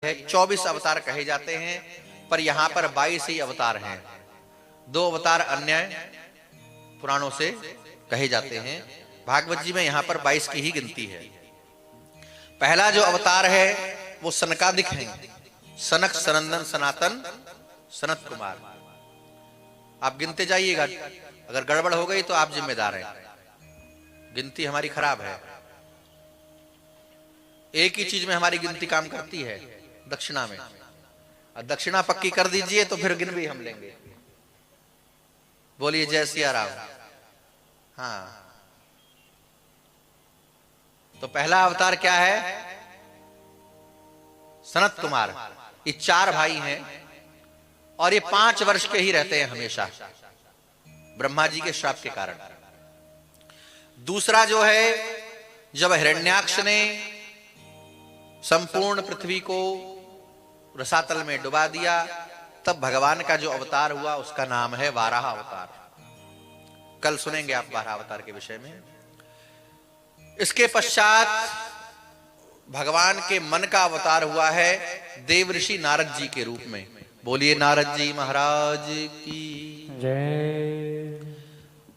है। 24 अवतार कहे जाते हैं, पर यहां पर 22 ही अवतार हैं। 2 अवतार अन्य पुराणों से कहे जाते हैं। भागवत जी में यहां पर 22 की ही गिनती है। पहला जो अवतार है वो सनकादिक है। सनक, सनंदन, सनातन, सनत कुमार। आप गिनते जाइएगा, अगर गड़बड़ हो गई तो आप जिम्मेदार हैं। गिनती हमारी खराब है। एक ही चीज में हमारी गिनती काम करती है, दक्षिणा में। और दक्षिणा पक्की कर दीजिए तो फिर गिन भी हम लेंगे। बोलिए जय सिया राम। हाँ, तो पहला अवतार क्या है? सनत कुमार। ये 4 भाई हैं और ये 5 वर्ष के ही रहते हैं हमेशा, ब्रह्मा जी के श्राप के कारण। दूसरा जो है, जब हिरण्याक्ष ने संपूर्ण पृथ्वी को रसातल में डुबा दिया, तब भगवान का जो अवतार हुआ उसका नाम है वाराह अवतार। कल सुनेंगे आप वाराह अवतार के विषय में। इसके पश्चात भगवान के मन का अवतार हुआ है देवऋषि नारद जी के रूप में। बोलिए नारद जी महाराज की जय।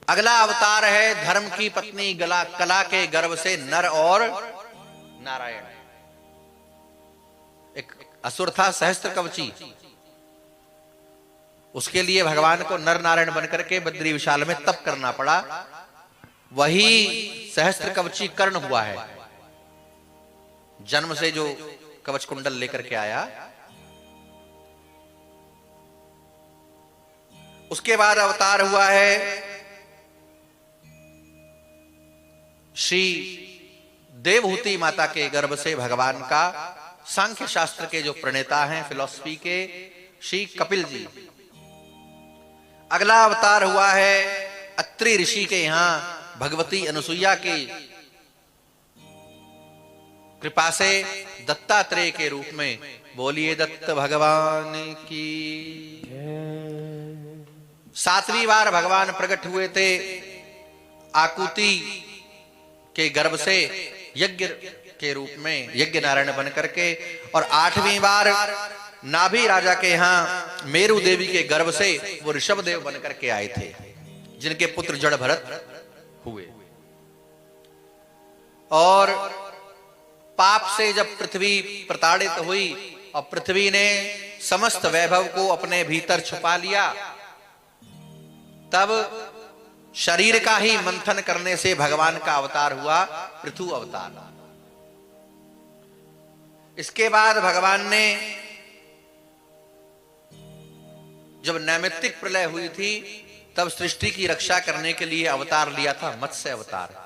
अगला अवतार है धर्म की पत्नी कला के गर्भ से नर और नारायण। एक असुर था सहस्त्र कवची, उसके लिए भगवान को नर नारायण बनकर के बद्री विशाल में तप करना पड़ा। वही सहस्त्र कवची कर्ण हुआ है, जन्म से जो कवच कुंडल लेकर के आया। उसके बाद अवतार हुआ है श्री देवहूति माता के गर्भ से भगवान का सांख्य शास्त्र के जो प्रणेता हैं, फिलॉसफी के, श्री कपिल जी। अगला अवतार हुआ है अत्रि ऋषि के यहां भगवती अनुसुईया की कृपा से दत्तात्रेय के रूप में। बोलिए दत्त भगवान की। 7वीं बार भगवान प्रकट हुए थे आकुति के गर्भ से यज्ञ के रूप में, यज्ञ नारायण बन करके। और 8वीं बार नाभि राजा के यहां मेरु देवी के गर्भ से वो ऋषभ देव बन करके आए थे, जिनके पुत्र जड़ भरत हुए। और पाप से जब पृथ्वी प्रताड़ित हुई और पृथ्वी ने समस्त वैभव को अपने भीतर छुपा लिया, तब शरीर का ही मंथन करने से भगवान का अवतार हुआ पृथु अवतार। इसके बाद भगवान ने जब नैमित्तिक प्रलय हुई थी, तब सृष्टि की रक्षा करने के लिए अवतार लिया था मत्स्य अवतार।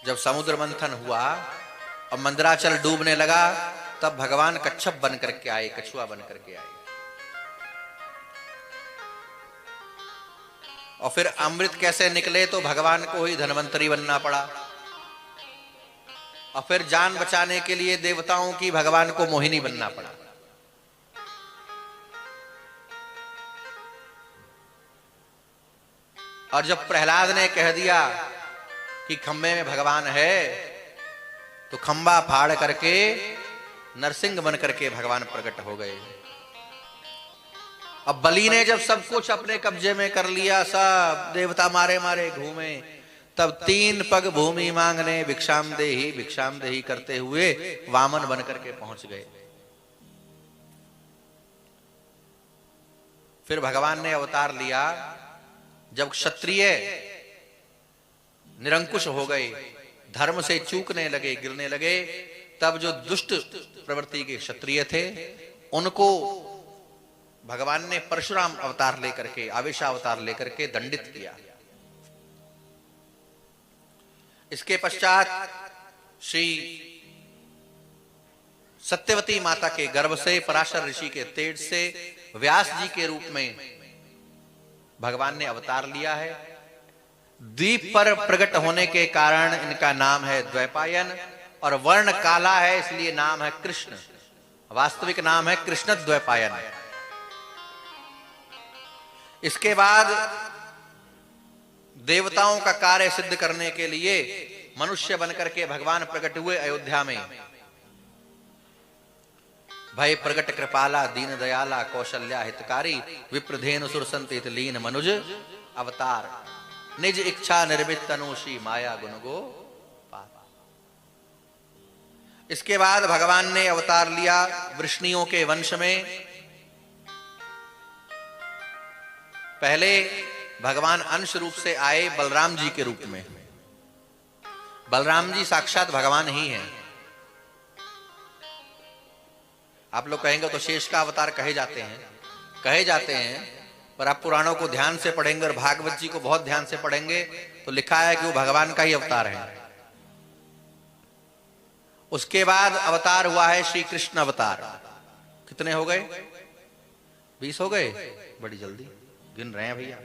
जब समुद्र मंथन हुआ और मंदराचल डूबने लगा, तब भगवान कच्छप बन करके आए, कछुआ बन करके आए। और फिर अमृत कैसे निकले, तो भगवान को ही धन्वंतरी बनना पड़ा। और फिर जान बचाने के लिए देवताओं की भगवान को मोहिनी बनना पड़ा। और जब प्रहलाद ने कह दिया कि खंबे में भगवान है, तो खंबा फाड़ करके नरसिंह बन करके भगवान प्रकट हो गए। अब बलि ने जब सब कुछ अपने कब्जे में कर लिया, सब देवता मारे मारे घूमे, तब 3 पग भूमि मांगने भिक्षाम देही करते हुए वामन बन करके पहुंच गए। फिर भगवान ने अवतार लिया जब क्षत्रिय निरंकुश हो गए, धर्म से चूकने लगे, गिरने लगे, तब जो दुष्ट प्रवृत्ति के क्षत्रिय थे उनको भगवान ने परशुराम अवतार लेकर के, आवेशावतार लेकर के दंडित किया। इसके पश्चात श्री सत्यवती माता के गर्भ से, पराशर ऋषि के तेज से व्यास जी के रूप में भगवान ने अवतार लिया है। द्वीप पर प्रकट होने के कारण इनका नाम है द्वैपायन, और वर्ण काला है इसलिए नाम है कृष्ण। वास्तविक नाम है कृष्ण द्वैपायन। इसके बाद देवताओं का कार्य सिद्ध करने के लिए मनुष्य बनकर के भगवान प्रकट हुए अयोध्या में। भय प्रगट कृपाला दीन दयाला कौशल्या हितकारी विप्रधेनु सुरसंत लीन मनुज अवतार निज इच्छा निर्मित तनुषी माया गुणगो पार। इसके बाद भगवान ने अवतार लिया वृष्णियों के वंश में। पहले भगवान अंश रूप से आए बलराम जी के रूप में। बलराम जी साक्षात भगवान ही हैं। आप लोग कहेंगे तो शेष का अवतार कहे जाते हैं, पर आप पुराणों को ध्यान से पढ़ेंगे और भागवत जी को बहुत ध्यान से पढ़ेंगे तो लिखा है कि वो भगवान का ही अवतार है। उसके बाद अवतार हुआ है श्री कृष्ण अवतार। कितने हो गए? 20 हो गए। बड़ी जल्दी गिन रहे हैं भैया।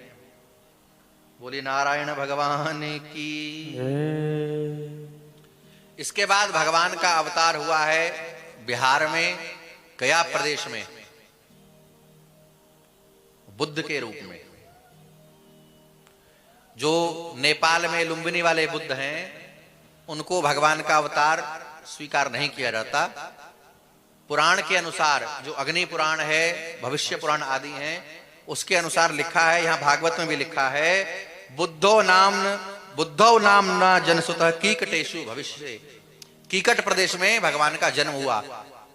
बोली नारायण भगवान की। इसके बाद भगवान का अवतार हुआ है बिहार में गया प्रदेश में बुद्ध के रूप में। जो नेपाल में लुम्बिनी वाले बुद्ध हैं उनको भगवान का अवतार स्वीकार नहीं किया जाता। पुराण के अनुसार जो अग्नि पुराण है, भविष्य पुराण आदि हैं, उसके अनुसार लिखा है, यहां भागवत में भी लिखा है, बुद्धो नाम न जनसुतः कीकटेषु भविष्य। कीकट प्रदेश में भगवान का जन्म हुआ।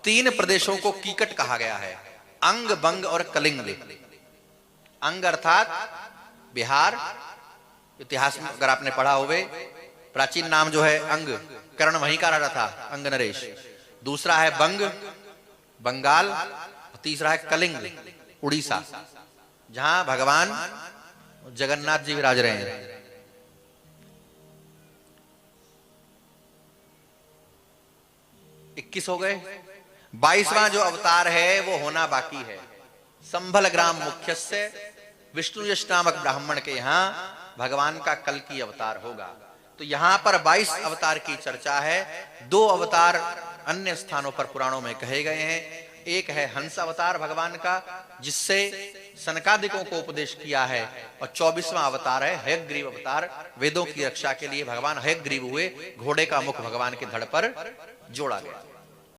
3 प्रदेशों को कीकट कहा गया है, अंग, बंग और कलिंग। अंग अर्थात बिहार, इतिहास में अगर आपने पढ़ा होवे, प्राचीन नाम जो है अंग, कर्ण वहीं का राजा था, अंग नरेश। दूसरा है बंग, बंगाल। तीसरा है कलिंग, उड़ीसा, जहां भगवान जगन्नाथ जी विराज रहे हैं। 21 हो गए। 22वां जो अवतार है वो होना बाकी है। संभल ग्राम मुख्यस्य विष्णु यश नामक ब्राह्मण के यहां भगवान का कल की अवतार होगा। तो यहां पर 22 अवतार की चर्चा है। 2 अवतार अन्य स्थानों पर पुराणों में कहे गए हैं। एक है हंस अवतार भगवान का, जिससे सनकादिकों को उपदेश किया है, और 24वां अवतार है हयग्रीव अवतार। वेदों की रक्षा के लिए भगवान हयग्रीव हुए, घोड़े का मुख भगवान के धड़ पर जोड़ा गया।